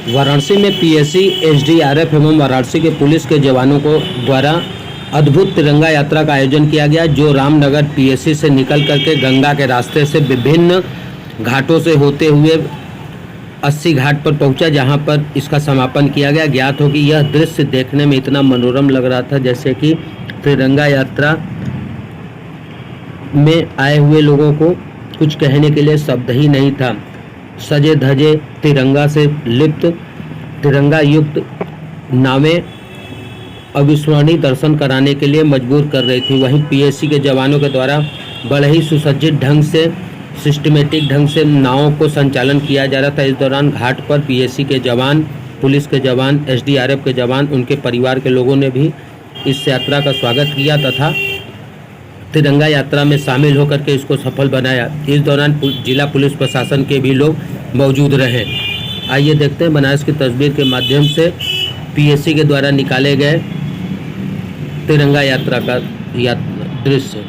वाराणसी में PAC, SDRF एवं वाराणसी के पुलिस के जवानों को द्वारा अद्भुत तिरंगा यात्रा का आयोजन किया गया, जो रामनगर पीएसी से निकल करके गंगा के रास्ते से विभिन्न घाटों से होते हुए 80 घाट पर पहुंचा, जहां पर इसका समापन किया गया। ज्ञात हो कि यह दृश्य देखने में इतना मनोरम लग रहा था जैसे कि तिरंगा यात्रा में आए हुए लोगों को कुछ कहने के लिए शब्द ही नहीं था। सजे धजे तिरंगा से लिप्त तिरंगा युक्त नावें अविस्मरणीय दर्शन कराने के लिए मजबूर कर रही थी। वहीं पीएसी के जवानों के द्वारा बड़े ही सुसज्जित ढंग से, सिस्टमेटिक ढंग से नावों को संचालन किया जा रहा था। इस दौरान घाट पर पीएसी के जवान, पुलिस के जवान, एसडीआरएफ के जवान, उनके परिवार के लोगों ने भी इस यात्रा का स्वागत किया तथा तिरंगा यात्रा में शामिल होकर के इसको सफल बनाया। इस दौरान जिला पुलिस प्रशासन के भी लोग मौजूद रहे। आइए देखते हैं बनारस की तस्वीर के माध्यम से पीएसी के द्वारा निकाले गए तिरंगा यात्रा का दृश्य।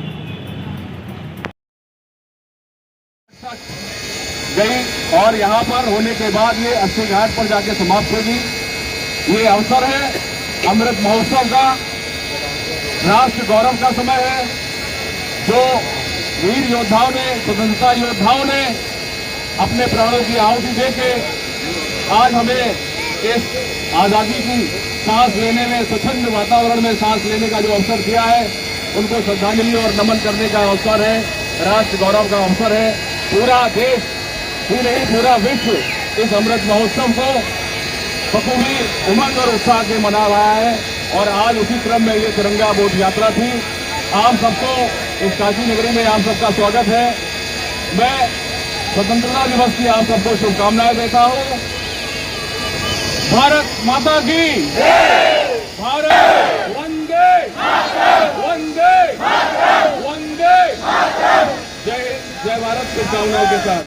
गई और यहाँ पर होने के बाद ये 80 घाट पर जाके समाप्त होगी। ये अवसर है अमृत महोत्सव का, राष्ट्र गौरव का समय है। जो वीर योद्धाओं ने, स्वतंत्रता योद्धाओं ने अपने प्राणों की आहुति देके आज हमें इस आजादी की सांस लेने में, स्वच्छंद वातावरण में सांस लेने का जो अवसर दिया है, उनको श्रद्धांजलि और नमन करने का अवसर है, राष्ट्र गौरव का अवसर है। पूरा देश ही नहीं, पूरा विश्व इस अमृत महोत्सव को बखूबी उमंग और उत्साह से मना रहा है। और आज उसी क्रम में ये तिरंगा बोट यात्रा थी। आप सबको इस काशी नगरी में आप सबका स्वागत है। मैं स्वतंत्रता दिवस की आप सबको शुभकामनाएं देता हूं। भारत माता की भारत वंदे वंदे वंदे। जय भारत, शुभकामनाओं के साथ।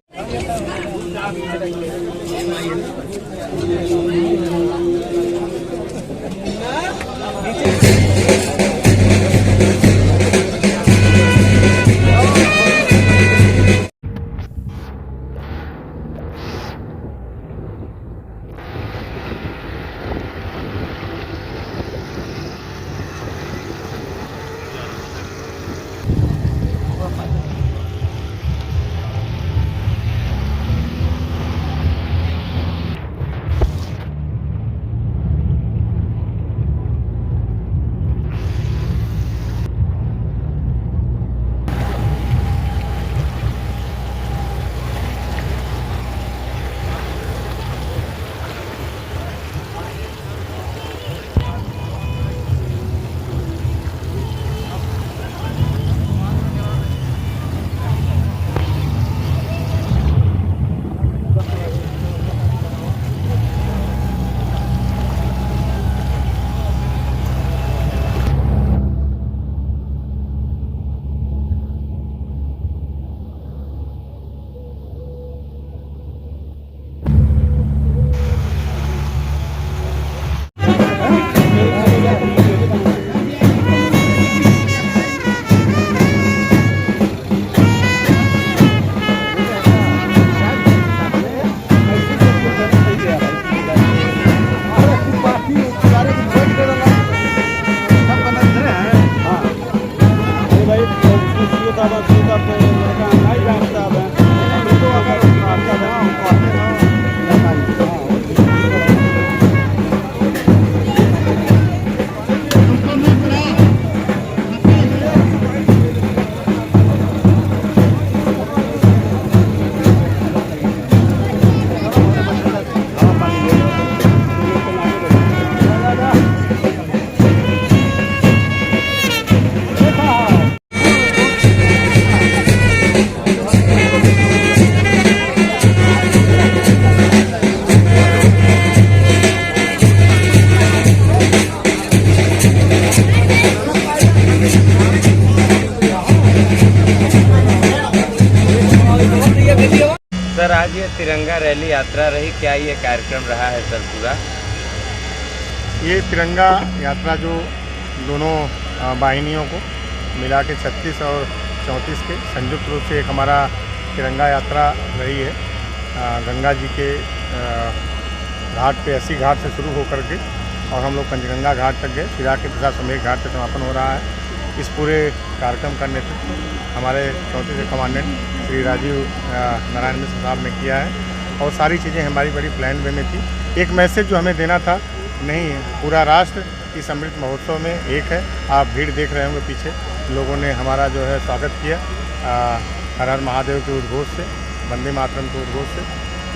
सर, आज ये तिरंगा रैली यात्रा रही, क्या ये कार्यक्रम रहा है सर पूरा? ये तिरंगा यात्रा जो दोनों वाहिनियों को मिला के 36 और 34 के संयुक्त रूप से एक हमारा तिरंगा यात्रा रही है। गंगा जी के घाट पे अस्सी घाट से शुरू होकर के और हम लोग पंचगंगा घाट तक गए, फिर आके दशाश्वमेध घाट पे समापन हो रहा है। इस पूरे कार्यक्रम का नेतृत्व हमारे 34 के कमांडेंट श्री राजीव नारायण मिश्र साहब ने किया है और सारी चीज़ें हमारी बड़ी प्लान वे में थी। एक मैसेज जो हमें देना था, नहीं पूरा राष्ट्र इस अमृत महोत्सव में एक है। आप भीड़ देख रहे होंगे पीछे, लोगों ने हमारा जो है स्वागत किया हर हर महादेव के उद्घोष से, वंदे मातरम के उद्घोष से।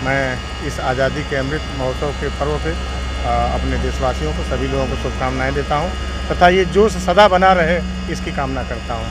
मैं इस आज़ादी के अमृत महोत्सव के पर्व पे अपने देशवासियों को, सभी लोगों को शुभकामनाएं देता हूं तथा ये जोश सदा बना रहे इसकी कामना करता हूं।